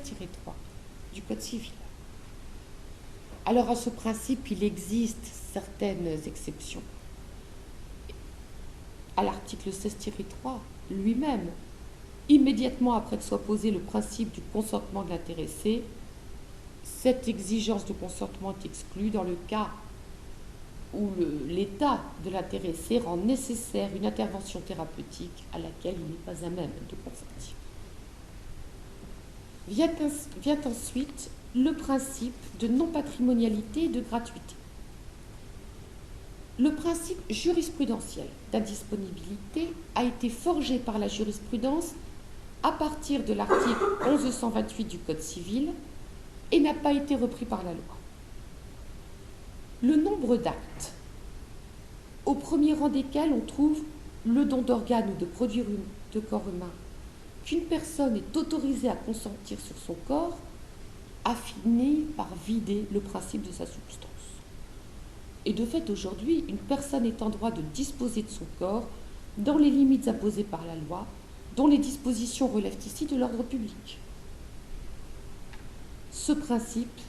du Code civil. Alors à ce principe, il existe certaines exceptions. À l'article 16-3 lui-même, immédiatement après que soit posé le principe du consentement de l'intéressé, cette exigence de consentement est exclue dans le cas où l'état de l'intéressé rend nécessaire une intervention thérapeutique à laquelle il n'est pas à même de consentir. Vient ensuite le principe de non-patrimonialité et de gratuité. Le principe jurisprudentiel d'indisponibilité a été forgé par la jurisprudence à partir de l'article 1128 du Code civil et n'a pas été repris par la loi. Le nombre d'actes, au premier rang desquels on trouve le don d'organes ou de produits de corps humain, qu'une personne est autorisée à consentir sur son corps, a fini par vider le principe de sa substance. Et de fait, aujourd'hui, une personne est en droit de disposer de son corps dans les limites imposées par la loi, dont les dispositions relèvent ici de l'ordre public. Ce principe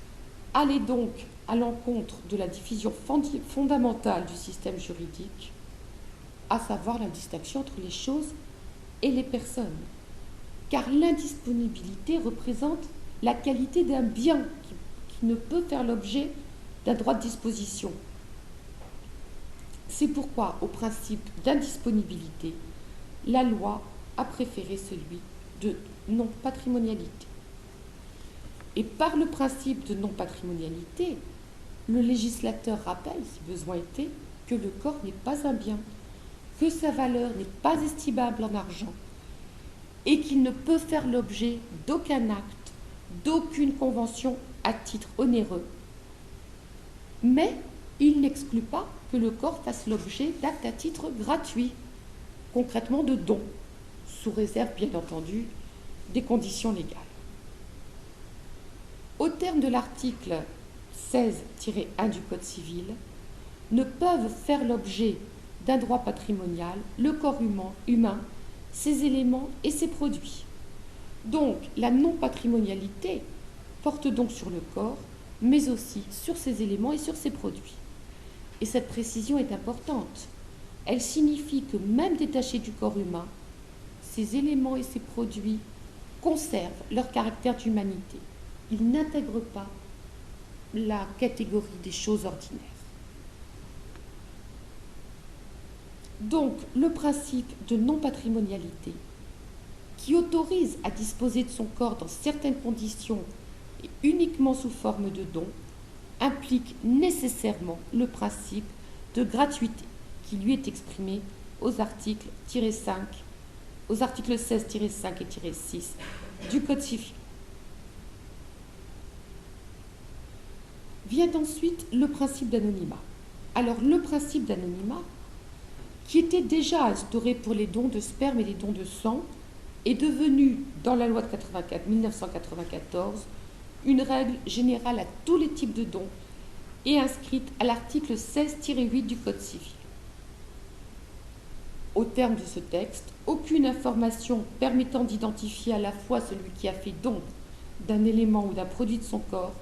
allait donc à l'encontre de la division fondamentale du système juridique, à savoir la distinction entre les choses et les personnes, car l'indisponibilité représente la qualité d'un bien qui ne peut faire l'objet d'un droit de disposition. C'est pourquoi, au principe d'indisponibilité, la loi a préféré celui de non-patrimonialité. Et par le principe de non-patrimonialité, le législateur rappelle, si besoin était, que le corps n'est pas un bien, que sa valeur n'est pas estimable en argent et qu'il ne peut faire l'objet d'aucun acte, d'aucune convention à titre onéreux. Mais il n'exclut pas que le corps fasse l'objet d'actes à titre gratuit, concrètement de dons, sous réserve bien entendu des conditions légales. Au terme de l'article 16-1 du Code civil, ne peuvent faire l'objet d'un droit patrimonial le corps humain, ses éléments et ses produits. Donc la non-patrimonialité porte donc sur le corps, mais aussi sur ses éléments et sur ses produits. Et cette précision est importante. Elle signifie que même détachés du corps humain, ces éléments et ces produits conservent leur caractère d'humanité. Ils n'intègrent pas la catégorie des choses ordinaires. Donc, le principe de non-patrimonialité, qui autorise à disposer de son corps dans certaines conditions et uniquement sous forme de don, implique nécessairement le principe de gratuité qui lui est exprimé aux articles 16-5 et 6 du Code civil. Vient ensuite le principe d'anonymat. Alors le principe d'anonymat, qui était déjà instauré pour les dons de sperme et les dons de sang, est devenu, dans la loi de 1994, une règle générale à tous les types de dons et inscrite à l'article 16-8 du Code civil. Au terme de ce texte, aucune information permettant d'identifier à la fois celui qui a fait don d'un élément ou d'un produit de son corps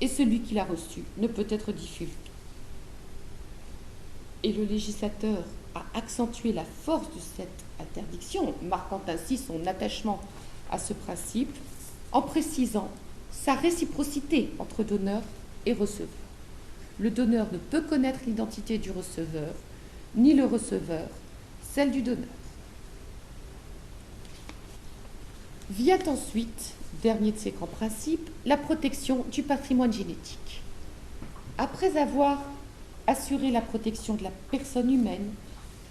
et celui qui l'a reçu ne peut être divulguée. Et le législateur a accentué la force de cette interdiction, marquant ainsi son attachement à ce principe, en précisant sa réciprocité entre donneur et receveur. Le donneur ne peut connaître l'identité du receveur, ni le receveur, celle du donneur. Vient ensuite, dernier de ces grands principes, la protection du patrimoine génétique. Après avoir assuré la protection de la personne humaine,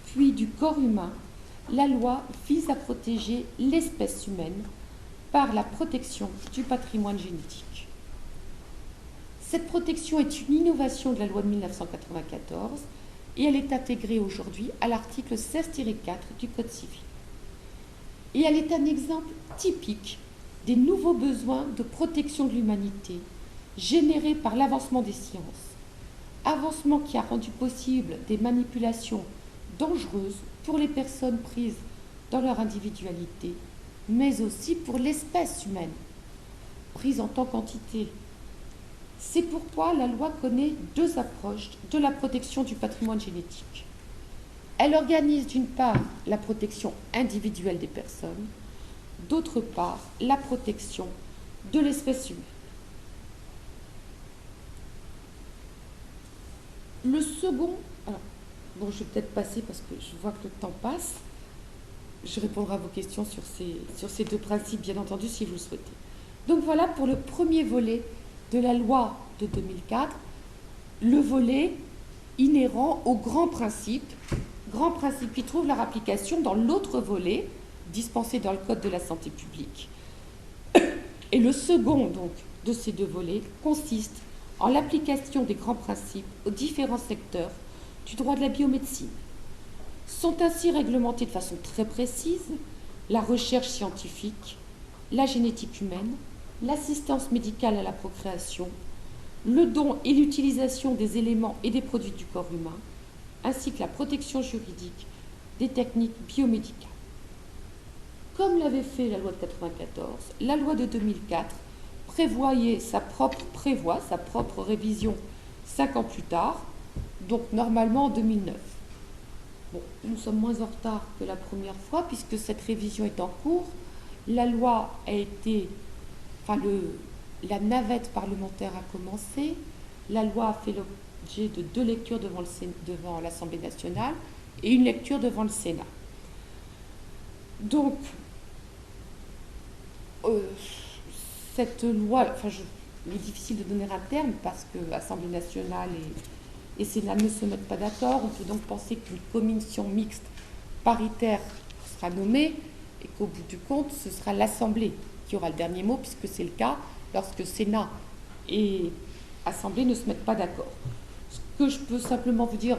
puis du corps humain, la loi vise à protéger l'espèce humaine par la protection du patrimoine génétique. Cette protection est une innovation de la loi de 1994 et elle est intégrée aujourd'hui à l'article 16-4 du Code civil. Et elle est un exemple typique des nouveaux besoins de protection de l'humanité générés par l'avancement des sciences, avancement qui a rendu possible des manipulations dangereuses pour les personnes prises dans leur individualité, mais aussi pour l'espèce humaine, prise en tant qu'entité. C'est pourquoi la loi connaît deux approches de la protection du patrimoine génétique. Elle organise d'une part la protection individuelle des personnes, d'autre part la protection de l'espèce humaine. Le second, alors, bon, je vais peut-être passer parce que je vois que le temps passe. Je répondrai à vos questions sur ces deux principes, bien entendu, si vous le souhaitez. Donc voilà pour le premier volet de la loi de 2004, le volet inhérent aux grands principes qui trouvent leur application dans l'autre volet, dispensé dans le Code de la santé publique. Et le second, donc, de ces deux volets consiste en l'application des grands principes aux différents secteurs du droit de la biomédecine. Sont ainsi réglementés de façon très précise la recherche scientifique, la génétique humaine, l'assistance médicale à la procréation, le don et l'utilisation des éléments et des produits du corps humain, ainsi que la protection juridique des techniques biomédicales. Comme l'avait fait la loi de 1994, la loi de 2004 prévoit sa propre révision 5 ans plus tard, donc normalement en 2009. Bon, nous sommes moins en retard que la première fois puisque cette révision est en cours. La loi a été, la navette parlementaire a commencé. La loi a fait l'objet de 2 lectures devant l'Assemblée nationale et 1 lecture devant le Sénat. Donc, cette loi, il est difficile de donner un terme parce que l'Assemblée nationale et Sénat ne se mettent pas d'accord. On peut donc penser qu'une commission mixte paritaire sera nommée et qu'au bout du compte, ce sera l'Assemblée qui aura le dernier mot, puisque c'est le cas lorsque Sénat et Assemblée ne se mettent pas d'accord. Ce que je peux simplement vous dire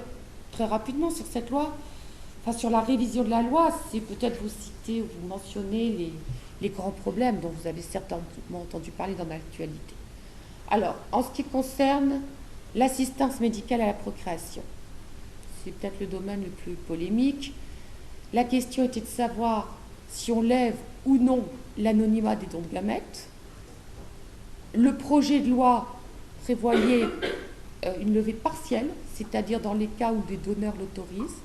très rapidement sur cette loi, sur la révision de la loi, c'est peut-être vous citer ou vous mentionner les grands problèmes dont vous avez certainement entendu parler dans l'actualité. Alors, en ce qui concerne l'assistance médicale à la procréation, c'est peut-être le domaine le plus polémique. La question était de savoir si on lève ou non l'anonymat des dons de gamètes. Le projet de loi prévoyait une levée partielle, c'est-à-dire dans les cas où des donneurs l'autorisent,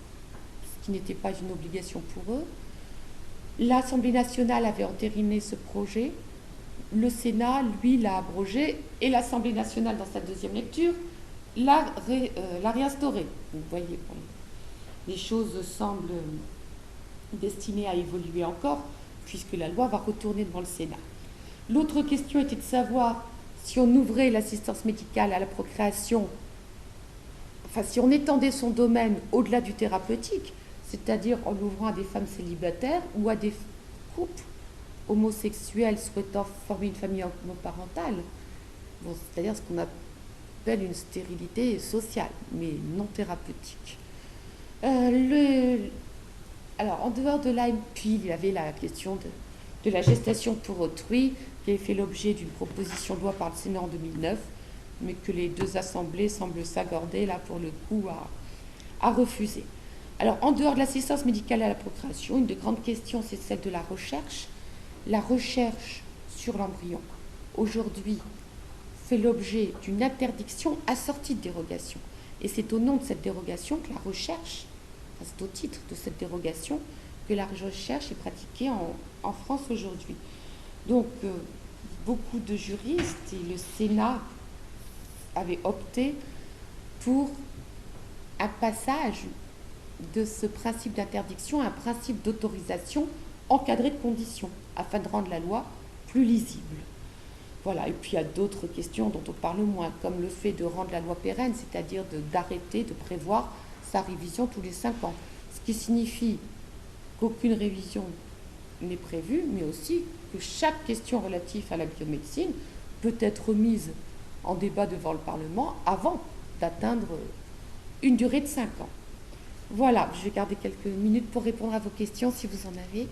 ce qui n'était pas une obligation pour eux. L'Assemblée nationale avait entériné ce projet, le Sénat, lui, l'a abrogé, et l'Assemblée nationale, dans sa deuxième lecture, l'a réinstauré. Vous voyez, bon, les choses semblent destinées à évoluer encore, puisque la loi va retourner devant le Sénat. L'autre question était de savoir si on ouvrait l'assistance médicale à la procréation, si on étendait son domaine au-delà du thérapeutique, c'est-à-dire en l'ouvrant à des femmes célibataires ou à des couples homosexuels souhaitant former une famille homoparentale, c'est-à-dire ce qu'on appelle une stérilité sociale, mais non thérapeutique. Alors, en dehors de là, puis il y avait la question de la gestation pour autrui, qui avait fait l'objet d'une proposition de loi par le Sénat en 2009, mais que les deux assemblées semblent s'accorder, là, pour le coup, à refuser. Alors, en dehors de l'assistance médicale à la procréation, une des grandes questions, c'est celle de la recherche. La recherche sur l'embryon, aujourd'hui, fait l'objet d'une interdiction assortie de dérogation. Et c'est au nom de cette dérogation que la recherche, c'est au titre de cette dérogation, que la recherche est pratiquée en France aujourd'hui. Donc, beaucoup de juristes et le Sénat avaient opté pour un passage de ce principe d'interdiction à un principe d'autorisation encadré de conditions, afin de rendre la loi plus lisible. Voilà, et puis il y a d'autres questions dont on parle moins, comme le fait de rendre la loi pérenne, c'est-à-dire d'arrêter, de prévoir sa révision tous les 5 ans. Ce qui signifie qu'aucune révision n'est prévue, mais aussi que chaque question relative à la biomédecine peut être mise en débat devant le Parlement avant d'atteindre une durée de 5 ans. Voilà, je vais garder quelques minutes pour répondre à vos questions si vous en avez.